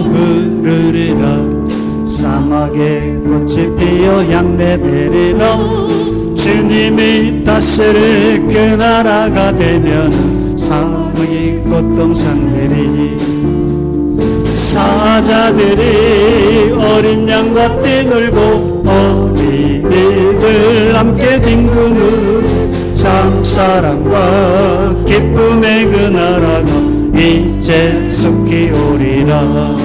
흐르리라. 사막에 꽃이 피어 향내 되리라. 주님이 다스릴 그 나라가 되면 사막의 꽃동산들이 사자들이 어린 양과 뛰놀고 어린이들 함께 뒹구는 참사랑과 기쁨의 그 나라가 이제 속히 오리라.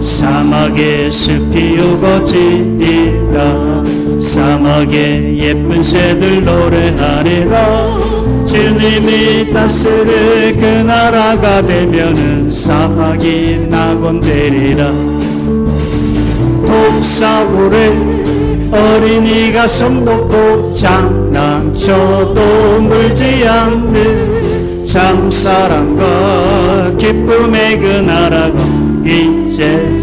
사막에 숲이 우거지리라. 사막에 예쁜 새들 노래하리라. 주님이 다스릴 그 나라가 되면은 사막이 낙원되리라. 독사굴에 어린이가 손 놓고 장난쳐도 물지 않는 참사랑과 기쁨의 그 나라가 이제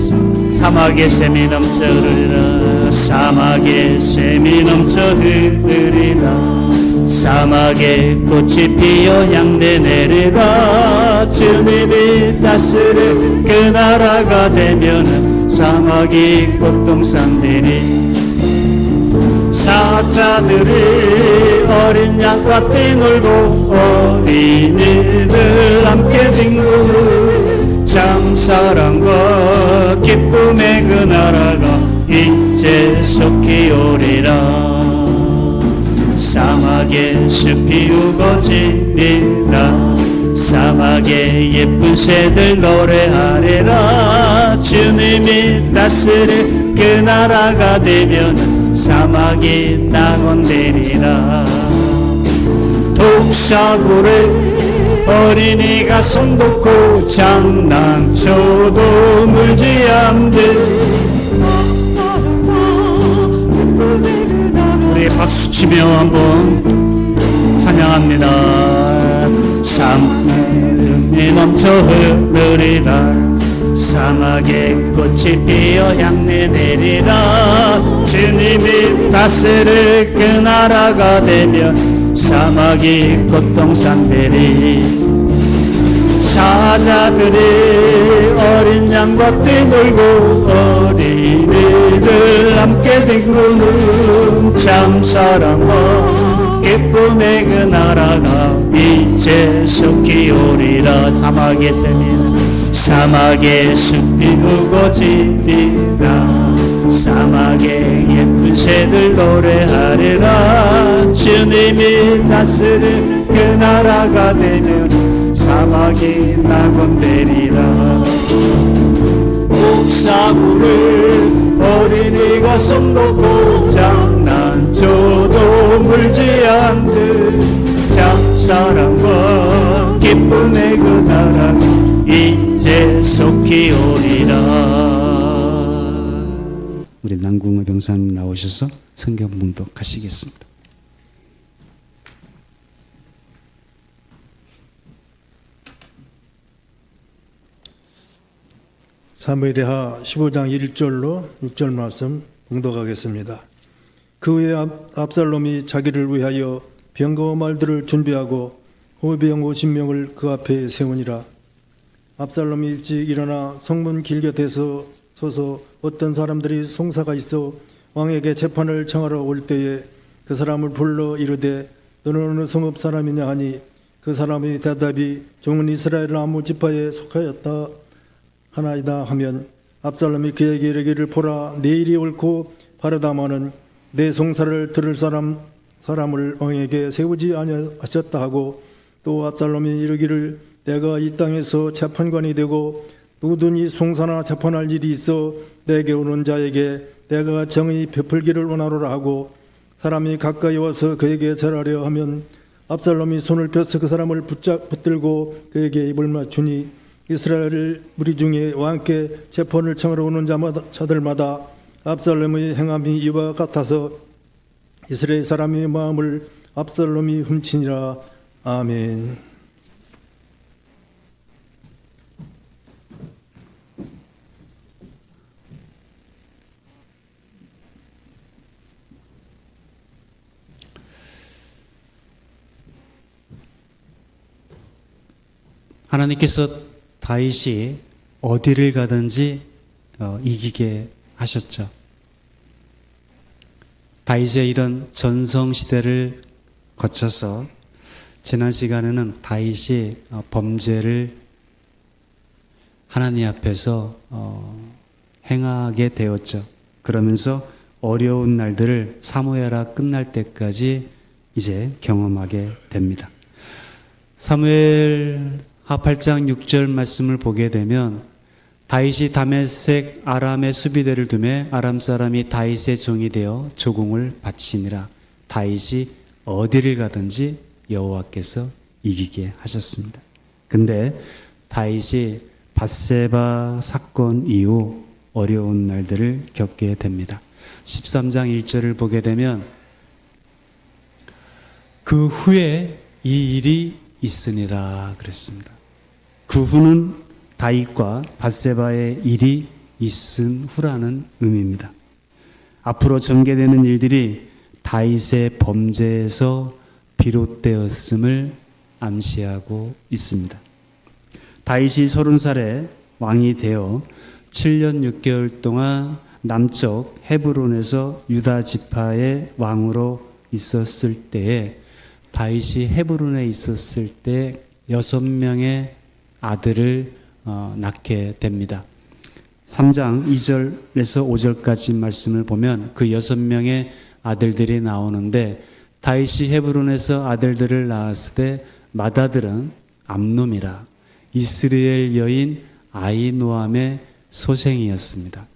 사막에 샘이 넘쳐 흐르리라. 사막에 샘이 넘쳐 흐르리라. 사막에 꽃이 피어 향내 내리라. 주님이 다스릴 그 나라가 되면은 사막이 꽃동산되니 사자들이 어린 양과 뛰놀고 어린이들 함께 뒹구는 참사랑과 기쁨의 그 나라가 이제 속히 오리라. 사막에 숲이 우거지리라. 사막에 예쁜 새들 노래하리라. 주님이 다스릴 그 나라가 되면 사막이 낙원되리라. 독사굴에 어린이가 손 놓고 장난쳐도 물지 않는 우리 박수치며 한번 찬양합니다. 사막에 넘쳐 흐르리라. 사막에 꽃이 피어 향내 내리라. 주님이 다스릴 그 나라가 되면 사막이 꽃동산되리. 사자들이 어린 양과 뛰놀고 어린이들 함께 뒹구는 참사랑과 기쁨의 그 나라가 이제 속히 오리라. 사막의 숲이 우거지리라. 사막에 예쁜 새들 노래하리라. 주님이 다스릴 그 나라가 되면 사막이 낙원되리라. 옥사물을 어린이가 손 놓고 장난쳐도 물지 않는 참사랑과 기쁨의 그 나라가 이제 속히 오리라. 우리 남궁의 병사님 나오셔서 성경 봉독하시겠습니다. 사무엘하 15장 1절로 6절 말씀 봉독하겠습니다. 그 후에 압살롬이 자기를 위하여 병거 말들을 준비하고 호병 50명을 그 앞에 세우니라. 압살롬이 일찍 일어나 성문 길 곁에서 서서 어떤 사람들이 송사가 있어 왕에게 재판을 청하러 올 때에 그 사람을 불러 이르되 너는 어느 성읍 사람이냐 하니 그 사람의 대답이 종은 이스라엘 아무 지파에 속하였다 하나이다 하면 압살롬이 그에게 이르기를 보라 내일이 옳고 바르다마는 내 송사를 들을 사람을 왕에게 세우지 아니하셨다 하고 또 압살롬이 이르기를 내가 이 땅에서 재판관이 되고 누구든지 송사나 재판할 일이 있어 내게 오는 자에게 내가 정의 베풀기를 원하노라 하고 사람이 가까이 와서 그에게 절하려 하면 압살롬이 손을 펴서 그 사람을 붙들고 그에게 입을 맞추니 이스라엘 무리 중에 왕께 재판을 청하러 오는 자들마다 압살롬의 행함이 이와 같아서 이스라엘 사람의 마음을 압살롬이 훔치니라. 아멘. 하나님께서 다윗이 어디를 가든지 이기게 하셨죠. 다윗의 이런 전성시대를 거쳐서 지난 시간에는 다윗이 범죄를 하나님 앞에서 행하게 되었죠. 그러면서 어려운 날들을 사무엘하 끝날 때까지 이제 경험하게 됩니다. 사무엘하 8장 6절 말씀을 보게 되면 다윗이 다메섹 아람의 수비대를 두매 아람 사람이 다윗의 종이 되어 조공을 바치니라. 다윗이 어디를 가든지 여호와께서 이기게 하셨습니다. 근데 다윗이 밧세바 사건 이후 어려운 날들을 겪게 됩니다. 13장 1절을 보게 되면 그 후에 이 일이 있으니라 그랬습니다. 그 후는 다윗과 밧세바의 일이 있은 후라는 의미입니다. 앞으로 전개되는 일들이 다윗의 범죄에서 비롯되었음을 암시하고 있습니다. 다윗이 30살에 왕이 되어 7년 6개월 동안 남쪽 헤브론에서 유다 지파의 왕으로 있었을 때에 다윗이 헤브론에 있었을 때 6명의 아들을 낳게 됩니다. 3장 2절에서 5절까지 말씀을 보면 그 6명의 아들들이 나오는데 다윗이 헤브론에서 아들들을 낳았을 때 맏아들은 암놈이라 이스라엘 여인 아히노암의 소생이었습니다.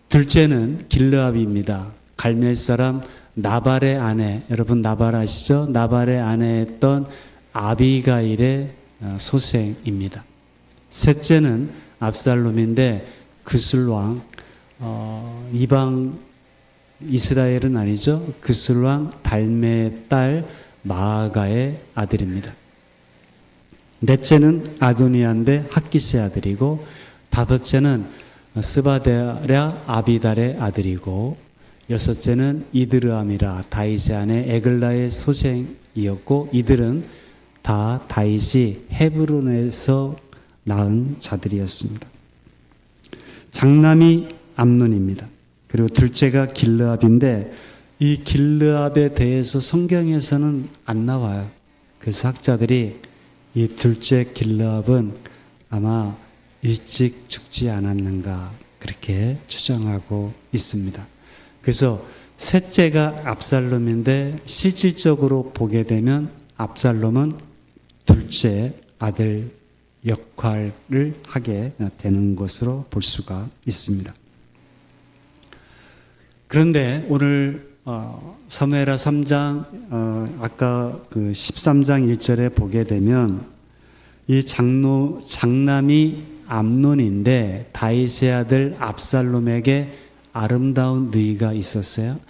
둘째는 길르압입니다. 갈멜 사람 나발의 아내, 여러분 나발 아시죠? 나발의 아내였던 아비가일의 소생입니다. 셋째는 압살롬인데 그술왕, 이방 이스라엘은 아니죠. 그술왕 달메의 딸 마아가의 아들입니다. 넷째는 아도니아인데 핫기스의 아들이고, 다섯째는 스바데랴 아비달의 아들이고, 여섯째는 이드르암이라 다윗의 아내 에글라의 소생이었고, 이들은 다 다윗이 헤브론에서 낳은 자들이었습니다. 장남이 암논입니다. 그리고 둘째가 길르압인데 이 길르압에 대해서 성경에서는 안 나와요. 그래서 학자들이 이 둘째 길르압은 아마 일찍 죽지 않았는가 그렇게 추정하고 있습니다. 그래서 셋째가 압살롬인데 실질적으로 보게 되면 압살롬은 둘째 아들 역할을 하게 되는 것으로 볼 수가 있습니다. 그런데 오늘 사무엘하 3장 아까 그 13장 1절에 보게 되면 이 장남이 암논인데 다윗의 아들 압살롬에게 아름다운 누이가 있었어요.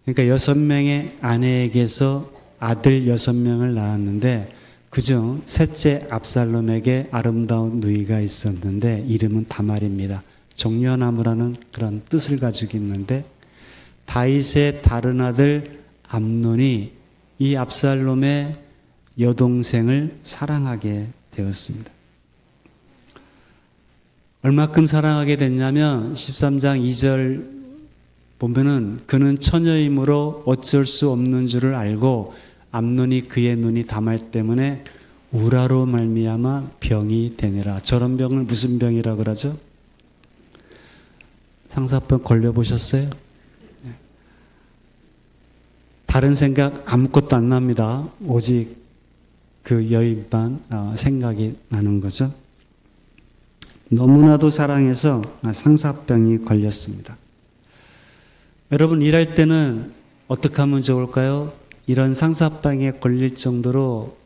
그러니까 6명의 아내에게서 아들 6명을 낳았는데 그중 셋째 압살롬에게 아름다운 누이가 있었는데 이름은 다말입니다. 종려나무라는 그런 뜻을 가지고 있는데 다윗의 다른 아들 암논이 이 압살롬의 여동생을 사랑하게 되었습니다. 얼마큼 사랑하게 됐냐면 13장 2절 보면은 그는 처녀이므로 어쩔 수 없는 줄을 알고 암논이 그의 눈이 다말 때문에 우라로 말미암아 병이 되니라. 저런 병을 무슨 병이라 그러죠? 상사병 걸려보셨어요? 다른 생각 아무것도 안 납니다. 오직 그 여인만 생각이 나는 거죠. 너무나도 사랑해서 상사병이 걸렸습니다. 여러분 일할 때는 어떻게 하면 좋을까요? 이런 상사병에 걸릴 정도로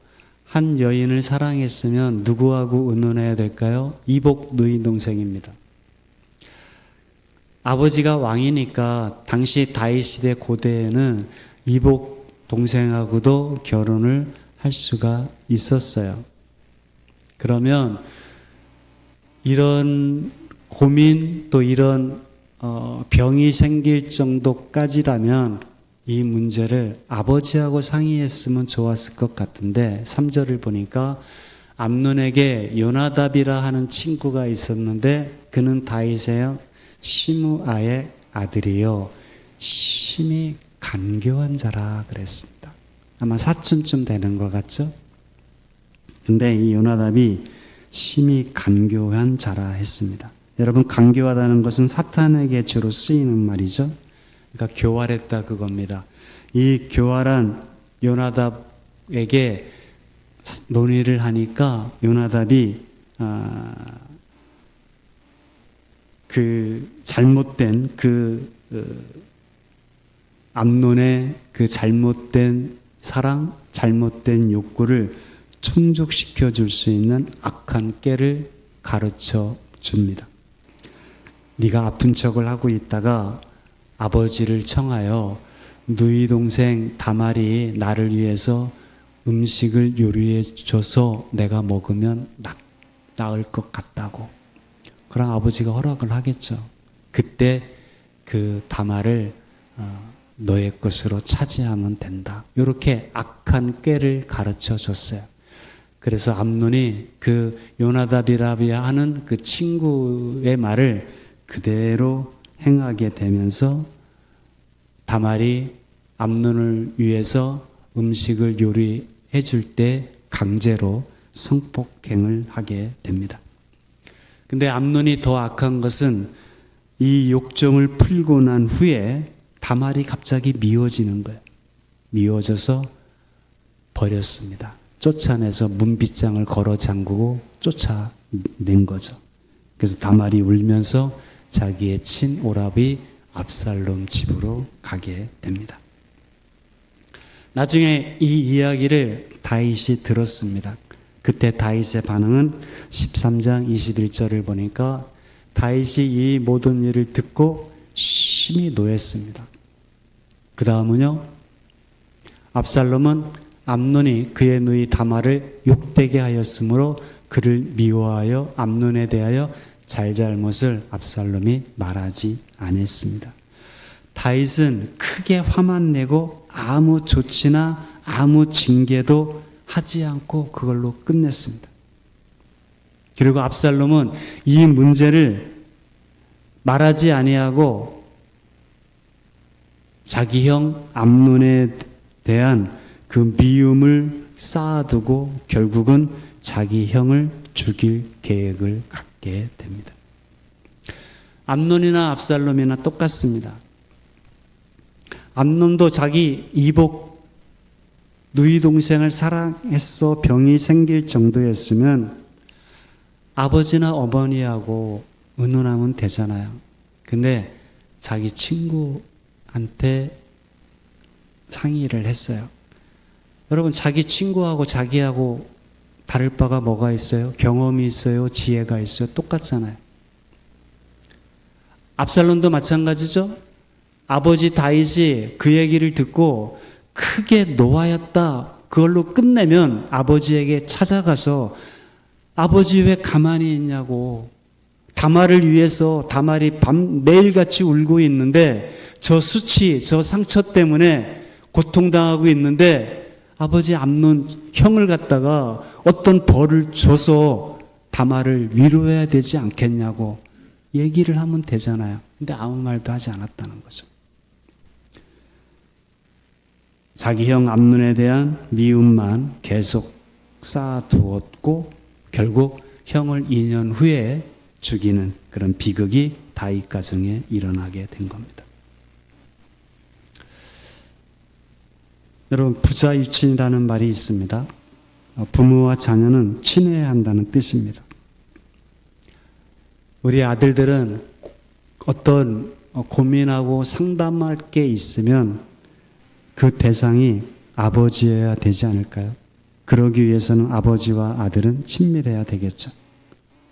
한 여인을 사랑했으면 누구하고 의논해야 될까요? 이복 누이 동생입니다. 아버지가 왕이니까 당시 다윗 시대 고대에는 이복 동생하고도 결혼을 할 수가 있었어요. 그러면 이런 고민 또 이런 병이 생길 정도까지라면 이 문제를 아버지하고 상의했으면 좋았을 것 같은데 3절을 보니까 암논에게 요나답이라 하는 친구가 있었는데 그는 다윗의 시므아의 아들이요 심히 간교한 자라 그랬습니다. 아마 사촌쯤 되는 것 같죠? 근데 이 요나답이 심히 간교한 자라 했습니다. 여러분, 간교하다는 것은 사탄에게 주로 쓰이는 말이죠. 그러니까 교활했다 그겁니다. 이 교활한 요나답에게 논의를 하니까 요나답이 그 잘못된 암논의 그 잘못된 사랑, 잘못된 욕구를 충족시켜 줄 수 있는 악한 꾀를 가르쳐 줍니다. 네가 아픈 척을 하고 있다가 아버지를 청하여 누이 동생 다말이 나를 위해서 음식을 요리해 줘서 내가 먹으면 나을 것 같다고. 그럼 아버지가 허락을 하겠죠. 그때 그 다말을 너의 것으로 차지하면 된다. 이렇게 악한 꾀를 가르쳐 줬어요. 그래서 암논이 그 요나답이라 하는 그 친구의 말을 그대로 행하게 되면서 다말이 암논을 위해서 음식을 요리해 줄 때 강제로 성폭행을 하게 됩니다. 근데 암논이 더 악한 것은 이 욕정을 풀고 난 후에 다말이 갑자기 미워지는 거예요. 미워져서 버렸습니다. 쫓아내서 문빗장을 걸어 잠그고 쫓아낸 거죠. 그래서 다말이 울면서 자기의 친오라비 압살롬 집으로 가게 됩니다. 나중에 이 이야기를 다윗이 들었습니다. 그때 다윗의 반응은 13장 21절을 보니까 다윗이 이 모든 일을 듣고 심히 노했습니다. 그 다음은요, 압살롬은 암논이 그의 누이 다말을 욕되게 하였으므로 그를 미워하여 암논에 대하여 잘잘못을 압살롬이 말하지 않았습니다. 다윗은 크게 화만 내고 아무 조치나 아무 징계도 하지 않고 그걸로 끝냈습니다. 그리고 압살롬은 이 문제를 말하지 아니하고 자기 형 암논에 대한 그 미움을 쌓아두고 결국은 자기 형을 죽일 계획을 갖게 됩니다. 암논이나 압살롬이나 똑같습니다. 암논도 자기 이복 누이 동생을 사랑했어 병이 생길 정도였으면 아버지나 어머니하고 의논하면 되잖아요. 근데 자기 친구한테 상의를 했어요. 여러분, 자기 친구하고 자기하고 다를 바가 뭐가 있어요? 경험이 있어요? 지혜가 있어요? 똑같잖아요. 압살롬도 마찬가지죠. 아버지 다윗이 그 얘기를 듣고 크게 노하였다. 그걸로 끝내면 아버지에게 찾아가서 아버지 왜 가만히 있냐고. 다말을 위해서 다말이 매일같이 울고 있는데 저 수치, 저 상처 때문에 고통당하고 있는데 아버지 암논 형을 갖다가 어떤 벌을 줘서 다말을 위로해야 되지 않겠냐고 얘기를 하면 되잖아요. 근데 아무 말도 하지 않았다는 거죠. 자기 형 암논에 대한 미움만 계속 쌓아두었고 결국 형을 2년 후에 죽이는 그런 비극이 다윗 가정에 일어나게 된 겁니다. 여러분, 부자유친이라는 말이 있습니다. 부모와 자녀는 친해야 한다는 뜻입니다. 우리 아들들은 어떤 고민하고 상담할 게 있으면 그 대상이 아버지여야 되지 않을까요? 그러기 위해서는 아버지와 아들은 친밀해야 되겠죠.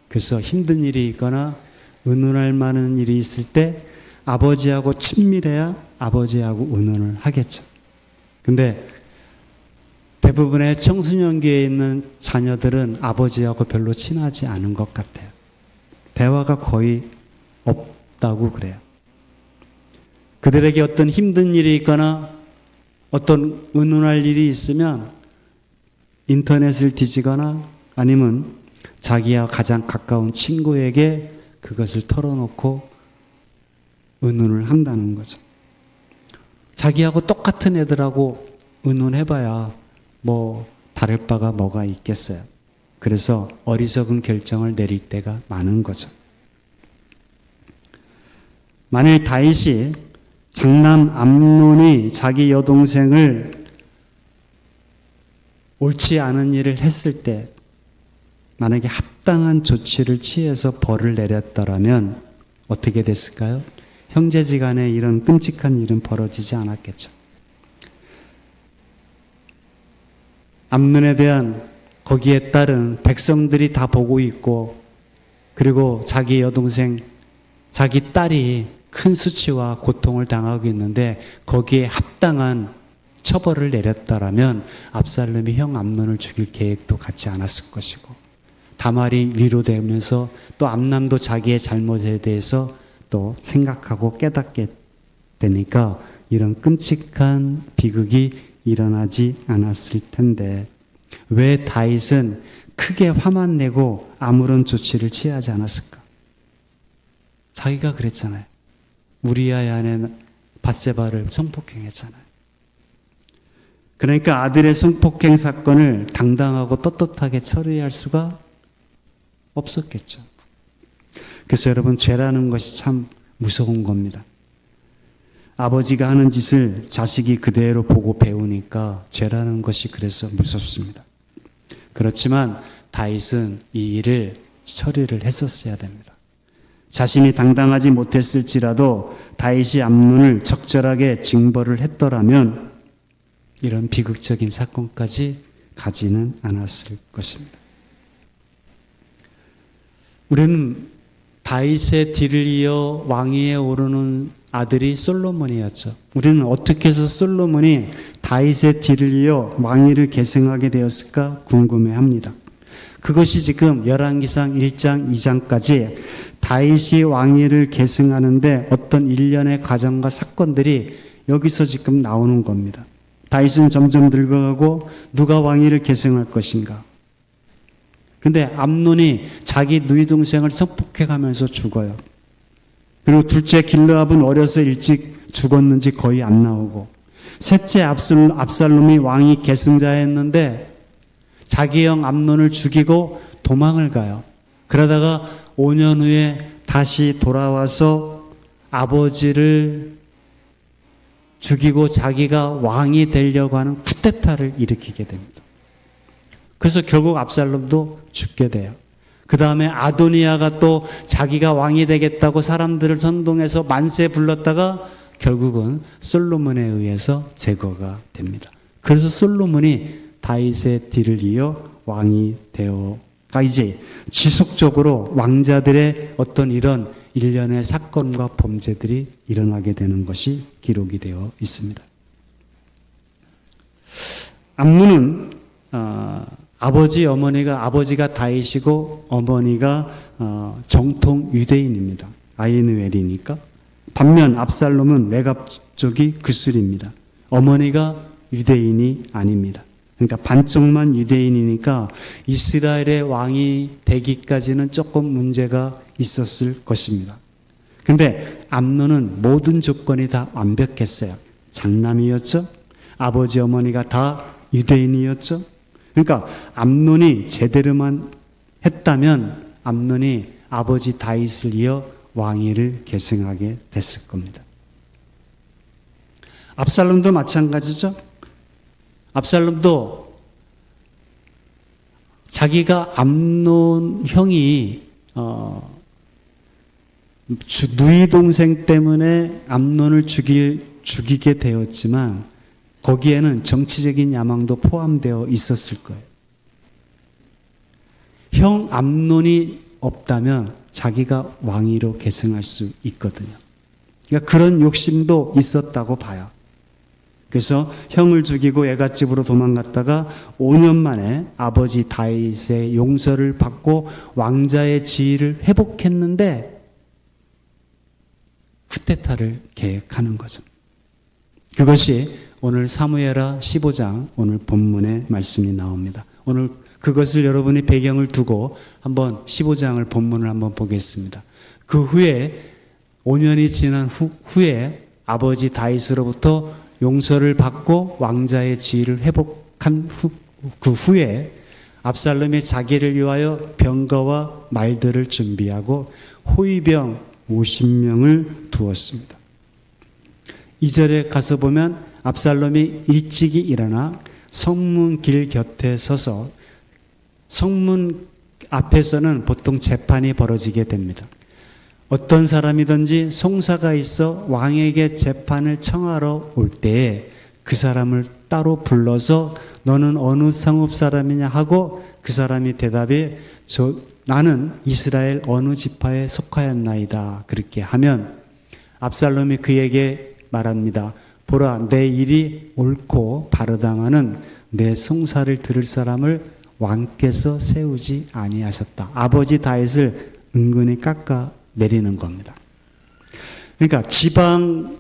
그래서 힘든 일이 있거나 의논할 만한 일이 있을 때 아버지하고 친밀해야 아버지하고 의논을 하겠죠. 근데 대부분의 청소년기에 있는 자녀들은 아버지하고 별로 친하지 않은 것 같아요. 대화가 거의 없다고 그래요. 그들에게 어떤 힘든 일이 있거나 어떤 의논할 일이 있으면 인터넷을 뒤지거나 아니면 자기와 가장 가까운 친구에게 그것을 털어놓고 의논을 한다는 거죠. 자기하고 똑같은 애들하고 의논해봐야 뭐 다를 바가 뭐가 있겠어요. 그래서 어리석은 결정을 내릴 때가 많은 거죠. 만일 다윗이 장남 암논이 자기 여동생을 옳지 않은 일을 했을 때 만약에 합당한 조치를 취해서 벌을 내렸더라면 어떻게 됐을까요? 형제지간에 이런 끔찍한 일은 벌어지지 않았겠죠. 암논에 대한 거기에 따른 백성들이 다 보고 있고, 그리고 자기 여동생, 자기 딸이 큰 수치와 고통을 당하고 있는데 거기에 합당한 처벌을 내렸다라면 압살롬이 형 암논을 죽일 계획도 갖지 않았을 것이고, 다말이 위로되면서 또 암남도 자기의 잘못에 대해서 또 생각하고 깨닫게 되니까 이런 끔찍한 비극이 일어나지 않았을 텐데, 왜 다윗은 크게 화만 내고 아무런 조치를 취하지 않았을까? 자기가 그랬잖아요. 우리아의 아내 밧세바를 성폭행했잖아요. 그러니까 아들의 성폭행 사건을 당당하고 떳떳하게 처리할 수가 없었겠죠. 그래서 여러분, 죄라는 것이 참 무서운 겁니다. 아버지가 하는 짓을 자식이 그대로 보고 배우니까 죄라는 것이 그래서 무섭습니다. 그렇지만 다윗은 이 일을 처리를 했었어야 됩니다. 자신이 당당하지 못했을지라도 다윗이 암논을 적절하게 징벌을 했더라면 이런 비극적인 사건까지 가지는 않았을 것입니다. 우리는 다윗의 뒤를 이어 왕위에 오르는 아들이 솔로몬이었죠. 우리는 어떻게 해서 솔로몬이 다윗의 뒤를 이어 왕위를 계승하게 되었을까 궁금해합니다. 그것이 지금 열왕기상 1장 2장까지 다윗이 왕위를 계승하는데 어떤 일련의 과정과 사건들이 여기서 지금 나오는 겁니다. 다윗은 점점 늙어가고 누가 왕위를 계승할 것인가? 근데 암논이 자기 누이 동생을 성폭행하면서 죽어요. 그리고 둘째 길르압은 어려서 일찍 죽었는지 거의 안 나오고, 셋째 압살롬이 왕위 계승자였는데 자기 형 암논을 죽이고 도망을 가요. 그러다가 5년 후에 다시 돌아와서 아버지를 죽이고 자기가 왕이 되려고 하는 쿠데타를 일으키게 됩니다. 그래서 결국 압살롬도 죽게 돼요. 그 다음에 아도니아가 또 자기가 왕이 되겠다고 사람들을 선동해서 만세 불렀다가 결국은 솔로몬에 의해서 제거가 됩니다. 그래서 솔로몬이 다윗의 뒤를 이어 왕이 되어가 이제 지속적으로 왕자들의 어떤 이런 일련의 사건과 범죄들이 일어나게 되는 것이 기록이 되어 있습니다. 암논은 아버지가 다윗이고 어머니가 정통 유대인입니다. 아히누엘이니까. 반면 압살롬은 외갑족이 그술입니다. 어머니가 유대인이 아닙니다. 그러니까 반쪽만 유대인이니까 이스라엘의 왕이 되기까지는 조금 문제가 있었을 것입니다. 근데 암논은 모든 조건이 다 완벽했어요. 장남이었죠. 아버지 어머니가 다 유대인이었죠. 그러니까 암논이 제대로만 했다면 암논이 아버지 다윗을 이어 왕위를 계승하게 됐을 겁니다. 압살롬도 마찬가지죠. 압살롬도 자기가 암논 형이 누이 동생 때문에 암논을 죽이게 되었지만 거기에는 정치적인 야망도 포함되어 있었을 거예요. 형 암논이 없다면 자기가 왕위로 계승할 수 있거든요. 그러니까 그런 욕심도 있었다고 봐요. 그래서 형을 죽이고 애갓집으로 도망갔다가 5년 만에 아버지 다윗의 용서를 받고 왕자의 지위를 회복했는데 쿠데타를 계획하는 거죠. 그것이 오늘 사무엘하 15장 오늘 본문의 말씀이 나옵니다. 오늘 그것을 여러분이 배경을 두고 한번 15장을 본문을 한번 보겠습니다. 그 후에 5년이 지난 후에 아버지 다윗으로부터 용서를 받고 왕자의 지위를 회복한 그 후에 압살롬이 자기를 위하여 병거와 말들을 준비하고 호위병 50명을 두었습니다. 2절에 가서 보면 압살롬이 일찍이 일어나 성문 길 곁에 서서 성문 앞에서는 보통 재판이 벌어지게 됩니다. 어떤 사람이든지 송사가 있어 왕에게 재판을 청하러 올 때에 그 사람을 따로 불러서 너는 어느 성읍 사람이냐 하고 그 사람이 대답해 나는 이스라엘 어느 지파에 속하였나이다. 그렇게 하면 압살롬이 그에게 말합니다. 보라, 내 일이 옳고 바르다마는 내 송사를 들을 사람을 왕께서 세우지 아니하셨다. 아버지 다윗을 은근히 깎아 내리는 겁니다. 그러니까 지방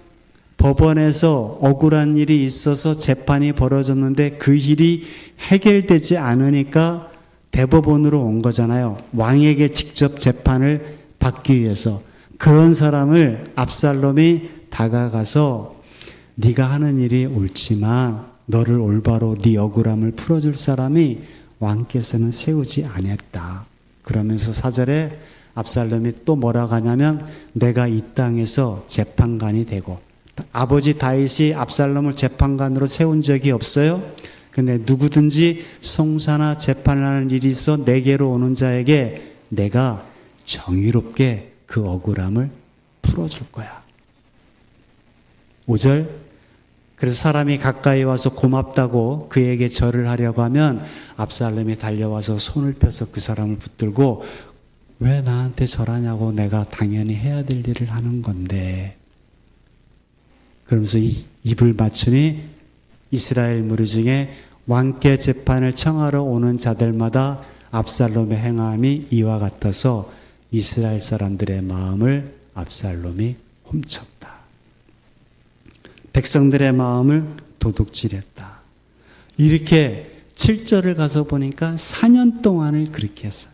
법원에서 억울한 일이 있어서 재판이 벌어졌는데 그 일이 해결되지 않으니까 대법원으로 온 거잖아요. 왕에게 직접 재판을 받기 위해서. 그런 사람을 압살롬이 다가가서 네가 하는 일이 옳지만 너를 올바로 네 억울함을 풀어줄 사람이 왕께서는 세우지 아니했다. 그러면서 4절에 압살롬이 또 뭐라고 하냐면 내가 이 땅에서 재판관이 되고, 아버지 다윗이 압살롬을 재판관으로 세운 적이 없어요. 근데 누구든지 송사나 재판을 하는 일이 있어 내게로 오는 자에게 내가 정의롭게 그 억울함을 풀어줄 거야. 5절, 그래서 사람이 가까이 와서 고맙다고 그에게 절을 하려고 하면 압살롬이 달려와서 손을 펴서 그 사람을 붙들고 왜 나한테 절하냐고, 내가 당연히 해야 될 일을 하는 건데. 그러면서 입을 맞추니 이스라엘 무리 중에 왕께 재판을 청하러 오는 자들마다 압살롬의 행함이 이와 같아서 이스라엘 사람들의 마음을 압살롬이 훔쳤다. 백성들의 마음을 도둑질했다. 이렇게 7절을 가서 보니까 4년 동안을 그렇게 했어요.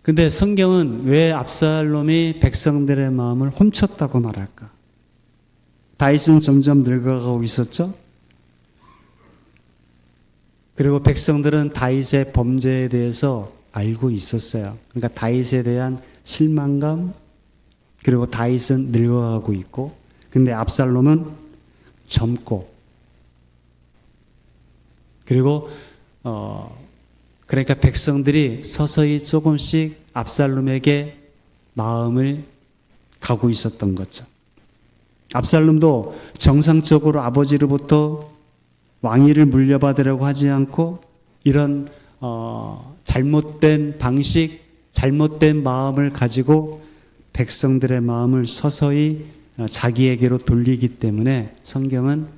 근데 성경은 왜 압살롬이 백성들의 마음을 훔쳤다고 말할까? 다윗은 점점 늙어가고 있었죠? 그리고 백성들은 다윗의 범죄에 대해서 알고 있었어요. 그러니까 다윗에 대한 실망감, 그리고 다윗은 늙어가고 있고, 근데 압살롬은 젊고, 그리고 그러니까 백성들이 서서히 조금씩 압살롬에게 마음을 가고 있었던 거죠. 압살롬도 정상적으로 아버지로부터 왕위를 물려받으려고 하지 않고 이런 잘못된 방식, 잘못된 마음을 가지고 백성들의 마음을 서서히 자기에게로 돌리기 때문에 성경은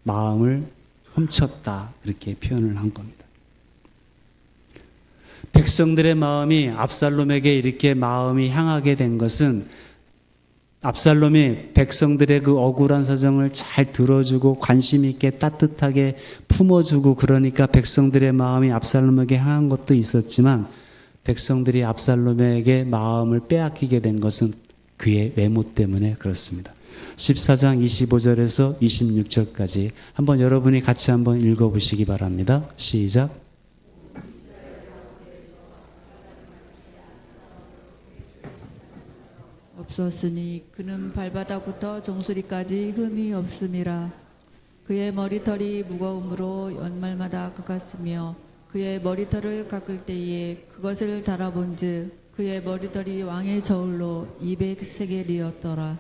마음을 훔쳤다, 그렇게 표현을 한 겁니다. 백성들의 마음이 압살롬에게 이렇게 마음이 향하게 된 것은 압살롬이 백성들의 그 억울한 사정을 잘 들어주고 관심 있게 따뜻하게 품어주고 그러니까 백성들의 마음이 압살롬에게 향한 것도 있었지만 백성들이 압살롬에게 마음을 빼앗기게 된 것은 그의 외모 때문에 그렇습니다. 14장 25절에서 26절까지 한번 여러분이 같이 한번 읽어보시기 바랍니다. 시작. 없었으니 그는 발바닥부터 정수리까지 흠이 없음이라. 그의 머리털이 무거움으로 연말마다 깎았으며 그의 머리털을 깎을 때에 그것을 달아본즉 그의 머리털이 왕의 저울로 200세겔이었더라.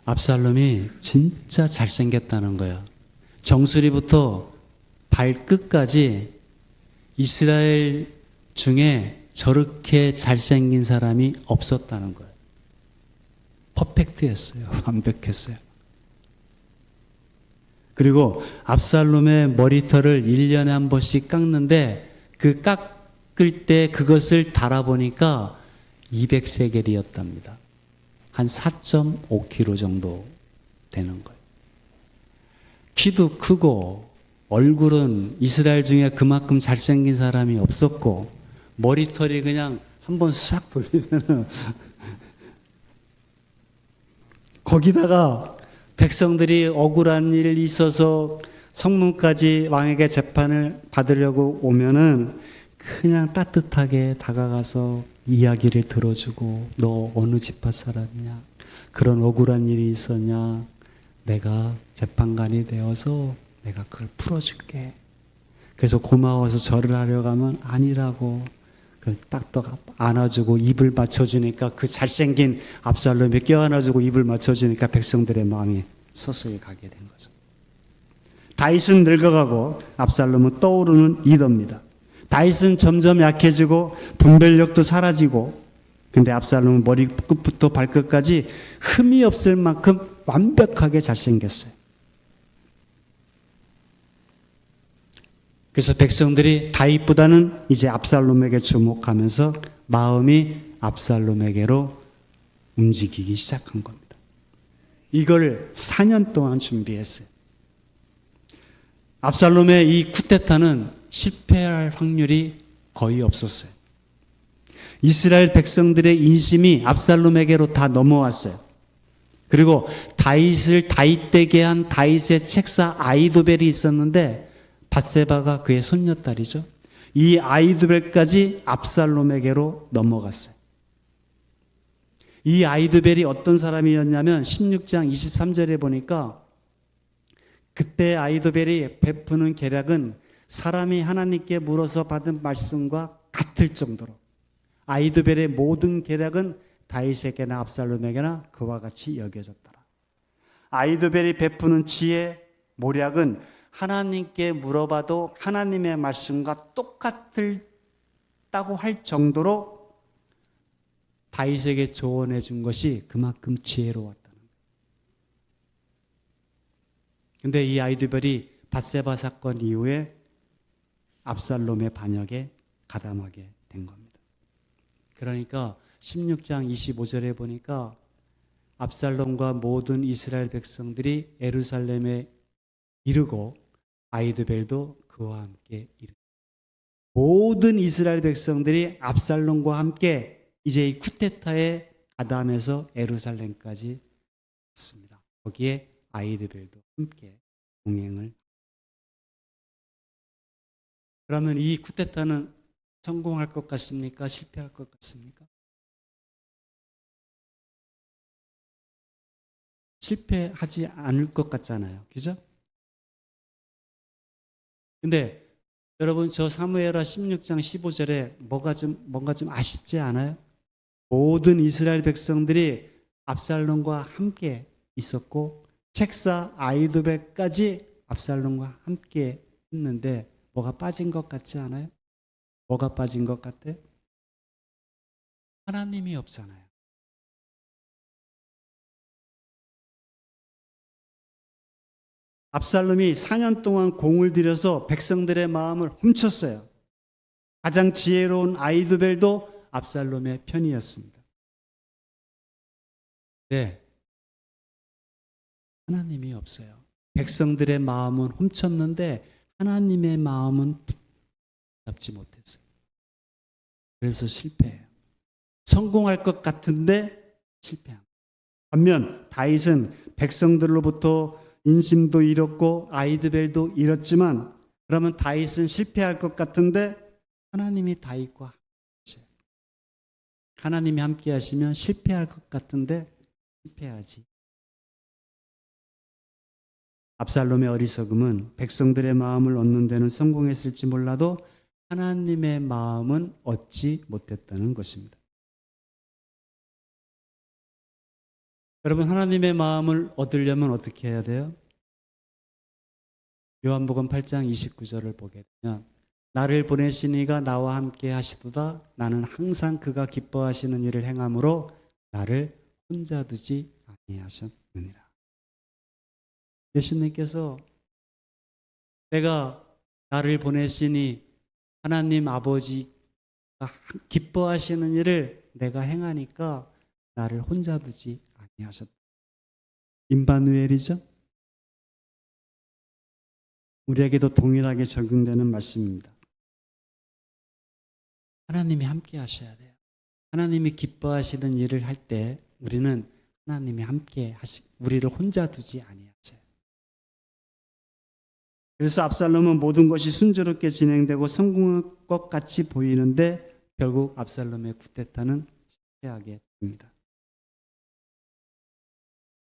압살롬이 진짜 잘생겼다는 거예요. 정수리부터 발끝까지 이스라엘 중에 저렇게 잘생긴 사람이 없었다는 거예요. 퍼펙트했어요. 완벽했어요. 그리고 압살롬의 머리털을 1년에 한 번씩 깎는데 그 깎을 때 그것을 달아보니까 200세겔이었답니다. 한 4.5kg 정도 되는 거예요. 키도 크고 얼굴은 이스라엘 중에 그만큼 잘생긴 사람이 없었고 머리털이 그냥 한번 싹 돌리면 거기다가 백성들이 억울한 일이 있어서 성문까지 왕에게 재판을 받으려고 오면은 그냥 따뜻하게 다가가서 이야기를 들어주고 너 어느 지파 사람이냐? 그런 억울한 일이 있었냐? 내가 재판관이 되어서 내가 그걸 풀어줄게. 그래서 고마워서 절을 하려고 하면 아니라고 딱딱 안아주고 입을 맞춰주니까 그 잘생긴 압살롬이 껴안아주고 입을 맞춰주니까 백성들의 마음이 서서히 가게 된 거죠. 다윗은 늙어가고 압살롬은 떠오르는 리더입니다. 다윗은 점점 약해지고 분별력도 사라지고 근데 압살롬은 머리 끝부터 발끝까지 흠이 없을 만큼 완벽하게 잘생겼어요. 그래서 백성들이 다윗보다는 이제 압살롬에게 주목하면서 마음이 압살롬에게로 움직이기 시작한 겁니다. 이걸 4년 동안 준비했어요. 압살롬의 이 쿠데타는 실패할 확률이 거의 없었어요. 이스라엘 백성들의 인심이 압살롬에게로 다 넘어왔어요. 그리고 다윗을 다윗되게 한 다윗의 책사 아이도벨이 있었는데 밧세바가 그의 손녀딸이죠. 이 아이도벨까지 압살롬에게로 넘어갔어요. 이 아이도벨이 어떤 사람이었냐면 16장 23절에 보니까 그때 아이도벨이 베푸는 계략은 사람이 하나님께 물어서 받은 말씀과 같을 정도로 아이도벨의 모든 계략은 다윗에게나 압살롬에게나 그와 같이 여겨졌더라. 아이도벨이 베푸는 지혜, 모략은 하나님께 물어봐도 하나님의 말씀과 똑같다고 할 정도로 다윗에게 조언해 준 것이 그만큼 지혜로웠다는 거예요. 근데 이 아이도벨이 밧세바 사건 이후에 압살롬의 반역에 가담하게 된 겁니다. 그러니까 16장 25절에 보니까 압살롬과 모든 이스라엘 백성들이 예루살렘에 이르고 아이도벨도 그와 함께 이르고 모든 이스라엘 백성들이 압살롬과 함께 이제 이 쿠데타에 가담해서 예루살렘까지 왔습니다. 거기에 아이도벨도 함께 동행을. 그러면 이 쿠데타는 성공할 것 같습니까? 실패할 것 같습니까? 실패하지 않을 것 같잖아요. 그죠? 근데 여러분 저 사무엘하 16장 15절에 뭔가 좀 아쉽지 않아요? 모든 이스라엘 백성들이 압살롬과 함께 있었고 책사 아이도벨까지 압살롬과 함께 했는데 뭐가 빠진 것 같지 않아요? 뭐가 빠진 것 같아? 하나님이 없잖아요. 압살롬이 4년 동안 공을 들여서 백성들의 마음을 훔쳤어요. 가장 지혜로운 아이도벨도 압살롬의 편이었습니다. 네, 하나님이 없어요. 백성들의 마음은 훔쳤는데 하나님의 마음은 잡지 못했어요. 그래서 실패해요. 성공할 것 같은데 실패합니다. 반면 다윗은 백성들로부터 인심도 잃었고 아이도벨도 잃었지만 그러면 다윗은 실패할 것 같은데 하나님이 다윗과 함께 하나님이 함께 하시면 실패할 것 같은데 실패하지. 압살롬의 어리석음은 백성들의 마음을 얻는 데는 성공했을지 몰라도 하나님의 마음은 얻지 못했다는 것입니다. 여러분 하나님의 마음을 얻으려면 어떻게 해야 돼요? 요한복음 8장 29절을 보게 되면 나를 보내신 이가 나와 함께 하시도다. 나는 항상 그가 기뻐하시는 일을 행함으로 나를 혼자 두지 아니하셨느니라. 예수님께서 내가 나를 보내시니 하나님 아버지가 기뻐하시는 일을 내가 행하니까 나를 혼자 두지 아니하셨다. 임마누엘이죠. 우리에게도 동일하게 적용되는 말씀입니다. 하나님이 함께 하셔야 돼요. 하나님이 기뻐하시는 일을 할 때 우리는 하나님이 함께 우리를 혼자 두지 아니하셔요. 그래서 압살롬은 모든 것이 순조롭게 진행되고 성공할 것 같이 보이는데 결국 압살롬의 쿠데타는 실패하게 됩니다.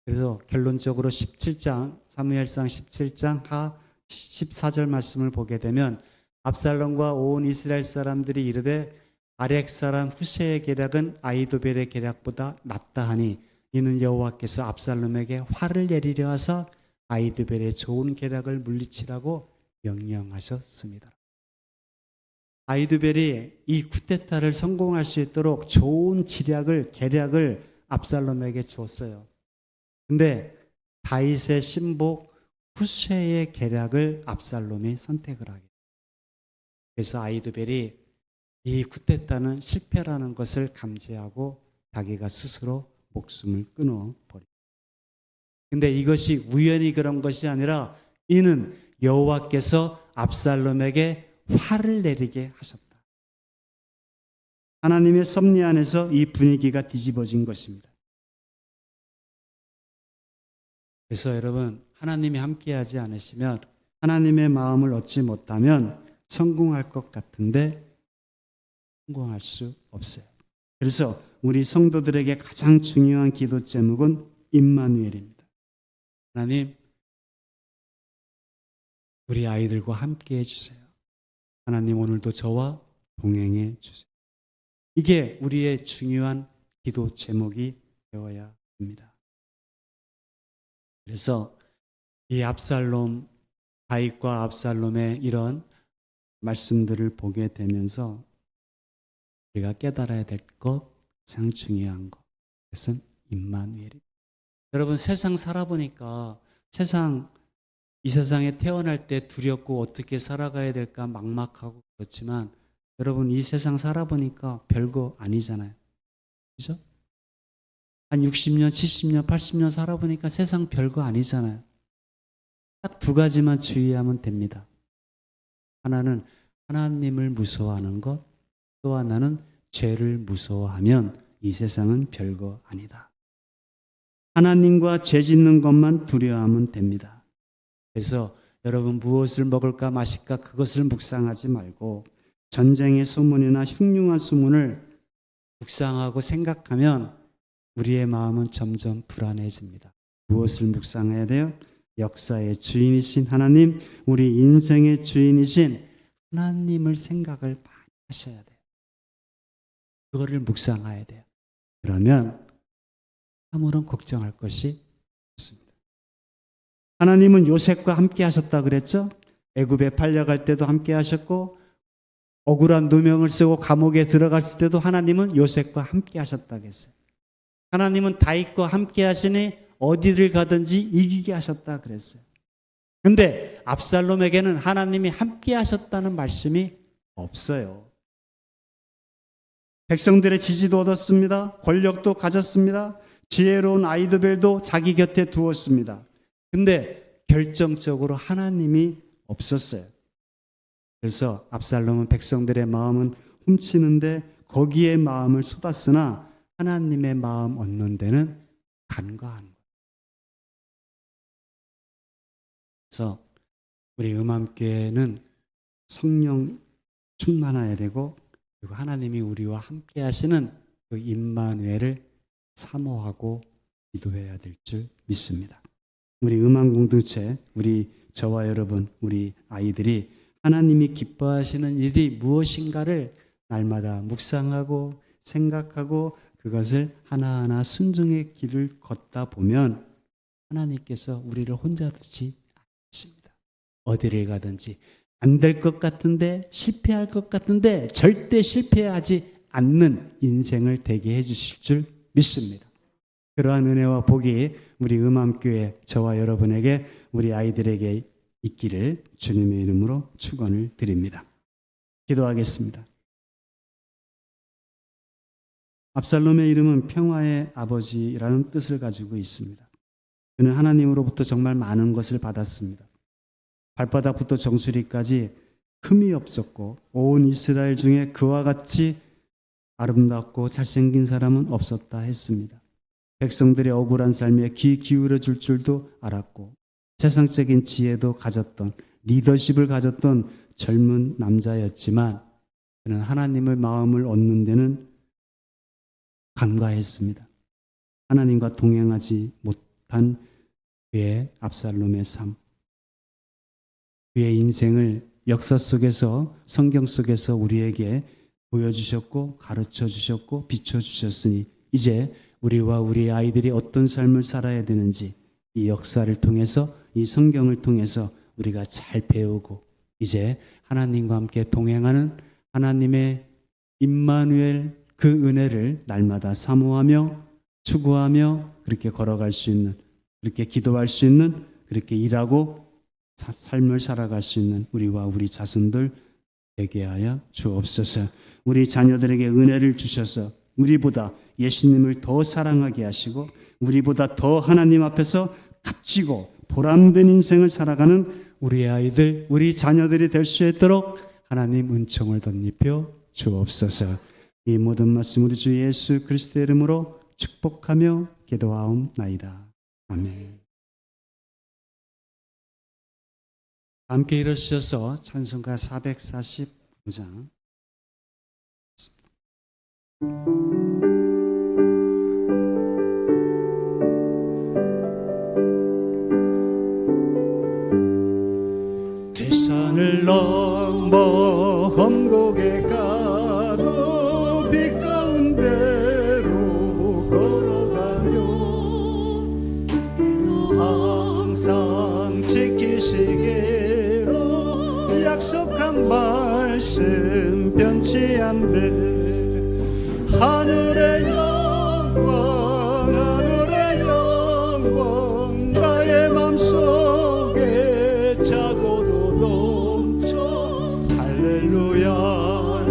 그래서 결론적으로 17장 사무엘상 17장 하 14절 말씀을 보게 되면 압살롬과 온 이스라엘 사람들이 이르되 아렉 사람 후세의 계략은 아히도벨의 계략보다 낫다 하니 이는 여호와께서 압살롬에게 화를 내리려 하사 아히도벨의 좋은 계략을 물리치라고 명령하셨습니다. 아히도벨이 이 쿠데타를 성공할 수 있도록 좋은 계략을 압살롬에게 주었어요. 근데 다윗의 신복 후세의 계략을 압살롬이 선택을 하게 돼요. 그래서 아히도벨이 이 쿠데타는 실패라는 것을 감지하고 자기가 스스로 목숨을 끊어버립니다. 근데 이것이 우연히 그런 것이 아니라 이는 여호와께서 압살롬에게 화를 내리게 하셨다. 하나님의 섭리 안에서 이 분위기가 뒤집어진 것입니다. 그래서 여러분, 하나님이 함께하지 않으시면 하나님의 마음을 얻지 못하면 성공할 것 같은데 성공할 수 없어요. 그래서 우리 성도들에게 가장 중요한 기도 제목은 임마누엘입니다. 하나님, 우리 아이들과 함께 해주세요. 하나님, 오늘도 저와 동행해 주세요. 이게 우리의 중요한 기도 제목이 되어야 합니다. 그래서 이 다윗과 압살롬의 이런 말씀들을 보게 되면서 우리가 깨달아야 될 것, 가장 중요한 것, 그것은 임마누엘입니다. 여러분, 세상 살아보니까 이 세상에 태어날 때 두렵고 어떻게 살아가야 될까 막막하고 그렇지만 여러분, 이 세상 살아보니까 별거 아니잖아요. 그죠? 한 60년, 70년, 80년 살아보니까 세상 별거 아니잖아요. 딱 두 가지만 주의하면 됩니다. 하나는 하나님을 무서워하는 것, 또 하나는 죄를 무서워하면 이 세상은 별거 아니다. 하나님과 죄 짓는 것만 두려워하면 됩니다. 그래서 여러분, 무엇을 먹을까 마실까 그것을 묵상하지 말고 전쟁의 소문이나 흉흉한 소문을 묵상하고 생각하면 우리의 마음은 점점 불안해집니다. 무엇을 묵상해야 돼요? 역사의 주인이신 하나님, 우리 인생의 주인이신 하나님을 생각을 많이 하셔야 돼요. 그거를 묵상해야 돼요. 그러면 아무런 걱정할 것이 없습니다. 하나님은 요셉과 함께 하셨다 그랬죠? 애굽에 팔려갈 때도 함께 하셨고 억울한 누명을 쓰고 감옥에 들어갔을 때도 하나님은 요셉과 함께 하셨다 그랬어요. 하나님은 다윗과 함께 하시니 어디를 가든지 이기게 하셨다 그랬어요. 그런데 압살롬에게는 하나님이 함께 하셨다는 말씀이 없어요. 백성들의 지지도 얻었습니다. 권력도 가졌습니다. 지혜로운 아히도벨도 자기 곁에 두었습니다. 근데 결정적으로 하나님이 없었어요. 그래서 압살롬은 백성들의 마음은 훔치는데 거기에 마음을 쏟았으나 하나님의 마음 얻는 데는 간과한 거예요. 그래서 우리 음암교회는 성령 충만해야 되고 그리고 하나님이 우리와 함께 하시는 그 임마누엘을 사모하고 기도해야 될 줄 믿습니다. 우리 음암 공동체, 저와 여러분, 우리 아이들이 하나님이 기뻐하시는 일이 무엇인가를 날마다 묵상하고 생각하고 그것을 하나하나 순종의 길을 걷다 보면 하나님께서 우리를 혼자 두지 않습니다. 어디를 가든지 안 될 것 같은데, 실패할 것 같은데 절대 실패하지 않는 인생을 되게 해주실 줄 믿습니다. 그러한 은혜와 복이 우리 음암교회 저와 여러분에게, 우리 아이들에게 있기를 주님의 이름으로 축원을 드립니다. 기도하겠습니다. 압살롬의 이름은 평화의 아버지라는 뜻을 가지고 있습니다. 그는 하나님으로부터 정말 많은 것을 받았습니다. 발바닥부터 정수리까지 흠이 없었고 온 이스라엘 중에 그와 같이 아름답고 잘생긴 사람은 없었다 했습니다. 백성들의 억울한 삶에 귀 기울여 줄 줄도 알았고 세상적인 지혜도 가졌던, 리더십을 가졌던 젊은 남자였지만 그는 하나님의 마음을 얻는 데는 간과했습니다. 하나님과 동행하지 못한 그의 압살롬의 삶, 그의 인생을 역사 속에서, 성경 속에서 우리에게 보여주셨고 가르쳐 주셨고 비춰 주셨으니 이제 우리와 우리 아이들이 어떤 삶을 살아야 되는지 이 역사를 통해서, 이 성경을 통해서 우리가 잘 배우고 이제 하나님과 함께 동행하는 하나님의 임마누엘 그 은혜를 날마다 사모하며 추구하며 그렇게 걸어갈 수 있는, 그렇게 기도할 수 있는, 그렇게 일하고 삶을 살아갈 수 있는 우리와 우리 자손들 되게 하여 주옵소서. 우리 자녀들에게 은혜를 주셔서 우리보다 예수님을 더 사랑하게 하시고 우리보다 더 하나님 앞에서 값지고 보람된 인생을 살아가는 우리 아이들, 우리 자녀들이 될 수 있도록 하나님 은총을 덧입혀 주옵소서. 이 모든 말씀 우리 주 예수 그리스도의 이름으로 축복하며 기도하옵나이다. 아멘. 함께 일어서셔서 찬송가 449장 대산을 넘어 험곡에 가도 빛 가운데로 걸어가며 항상 지키시기로 약속한 말씀 변치 않되 하늘의 영광 하늘의 영광 나의 맘속에 차고도 넘쳐 할렐루야를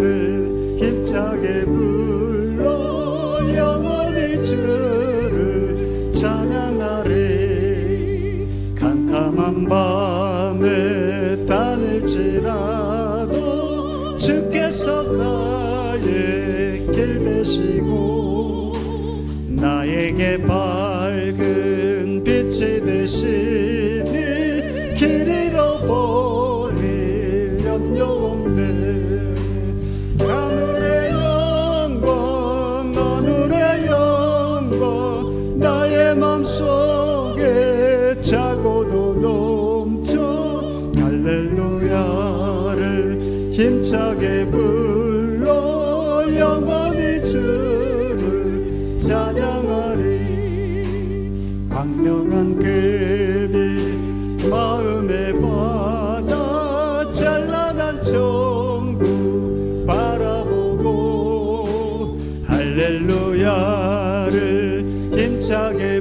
힘차게 불러 영원히 주를 찬양하리. 캄캄한 밤에 다닐지라도 주께서 나의 길 되시고 나에게 밝은 빛이 되시니 길 잃어버릴 염려 없네. 하늘의 영광 하늘의 영광 나의 맘속에 차고도 넘쳐 할렐루야를 힘차게 불러 영원히 주를 찬양하리. 광명한 그빛 마음에 받아 찬란한 천국 바라보고 할렐루야를 힘차게